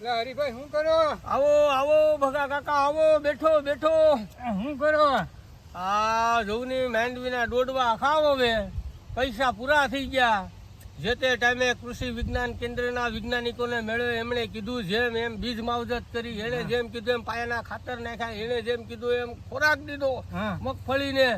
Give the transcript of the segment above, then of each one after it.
હરીભાઈ શું કરો? આવો આવો ભગા કાકા આવો, બેઠો બેઠો. શું કરો? આ જોવની માંડવીના ડોડવા ખાવ. હવે પૈસા પૂરા થઈ ગયા. જે તે ટાઈમે કૃષિ વિજ્ઞાન કેન્દ્રના વૈજ્ઞાનિકોને મળ્યો, એમણે કીધું જેમ એમ બીજ માવજત કરી, એણે જેમ કીધું એમ પાયાના ખાતર નાખ્યા, એણે જેમ કીધું એમ ખોરાક દીધો મગફળીને.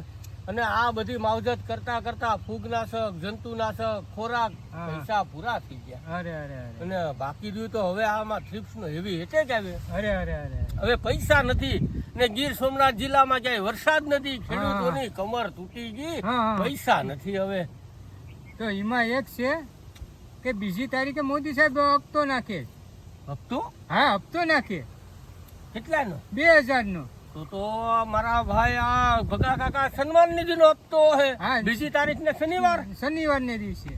અને આ બધી માવજત કરતા કરતા ફૂગનાશક, જંતુનાશક, ખોરાક, પૈસા પૂરા થઈ ગયા. અરે અરે અને બાકી રહ્યું તો હવે આમાં થ્રિપ્સ નો હેવી એટેક આવે. અરે અરે અરે હવે પૈસા નથી ને ગીર સોમનાથ જિલ્લામાં ક્યાંય વરસાદ નથી, ખેડૂતોની કમર તૂટી ગઈ, પૈસા નથી. હવે તો એમાં એક છે કે બીજી તારીખે મોદી સાહેબ હપ્તો નાખે. હપ્તો? હા, હપ્તો નાખે. કેટલાનો? 2000 નો. તો મારા ભાઈ આ ભગા કાકા સન્માન નિધિ નો હપ્તો હે. બીજી તારીખ ને શનિવાર ને દિવસે.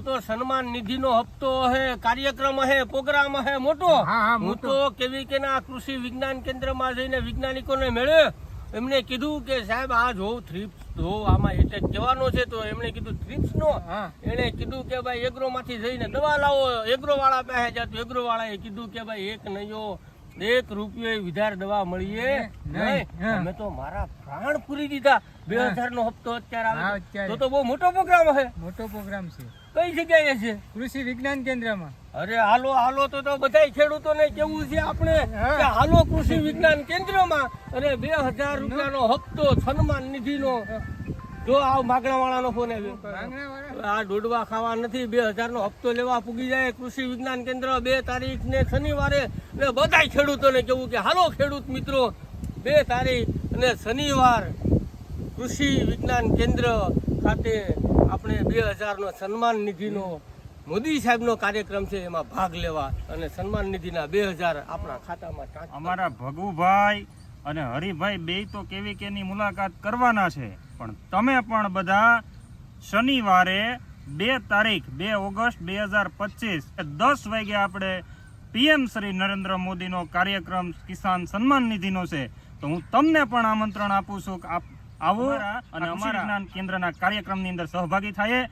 તો સન્માન નિધિ નો હપ્તો હે, કાર્યક્રમ હે, પ્રોગ્રામ હે મોટો. હું તો કેવી કે ના કૃષિ વિજ્ઞાન કેન્દ્રમાં જઈને વૈજ્ઞાનિકોને મળ્યો. એમને કીધું કે સાહેબ આ જો થ્રિપ્સ જો આમાં એટેક જવાનો છે. તો એમણે કીધું થ્રિપ્સ નો. એને કીધું કે ભાઈ એગ્રો માંથી જઈને દવા લાવો. એગ્રો વાળા પાસે જતું. એગ્રો વાળાએ કીધું કે ભાઈ એક નયો 1 રૂપિયો વિધાર દવા મળીએ નહીં. અમે તો મારા પ્રાણ પૂરી દીધા. 2000 નો હપ્તો અત્યારે આવે તો બહુ મોટો પ્રોગ્રામ છે. મોટો પ્રોગ્રામ છે. કઈ જગ્યાએ છે? કૃષિ વિજ્ઞાન કેન્દ્રમાં. અરે હાલો હાલો તો બધા ખેડૂતોને કેવું છે આપણે કે હાલો કૃષિ વિજ્ઞાન કેન્દ્રમાં. અને 2000 રૂપિયાનો હપ્તો સન્માન નિધિ નો. જો આ માગણા વાળાનો ફોન આવ્યો. આ ડોડવા ખાવા નથી, 2000 નો હપ્તો લેવા પૂગી જાય કૃષિ વિજ્ઞાન કેન્દ્ર 2 તારીખ ને શનિવારે. ને બધા ખેડૂતોને કેવું કે હાલો ખેડૂત મિત્રો 2 તારીખ અને શનિવાર કૃષિ વિજ્ઞાન કેન્દ્ર ખાતે આપણે 2000 નો સન્માન નિધિનો મોદી સાહેબનો કાર્યક્રમ છે, એમાં ભાગ લેવા અને સન્માન નિધિના 2000 આપણા ખાતામાં. અમારા ભગુભાઈ અને હરિભાઈ બે તો કેવી કેની મુલાકાત કરવાના છે, પણ તમે પણ બધા શનિવારે 2 તારીખ 2 ઓગસ્ટ 2025 10 વાગે આપણે પીએમ શ્રી નરેન્દ્ર મોદીનો કાર્યક્રમ કિસાન સન્માન નિધિનો છે. તો હું તમને પણ આમંત્રણ આપું છું કે આવો અને અમારા કેન્દ્રના કાર્યક્રમની અંદર સહભાગી થાય.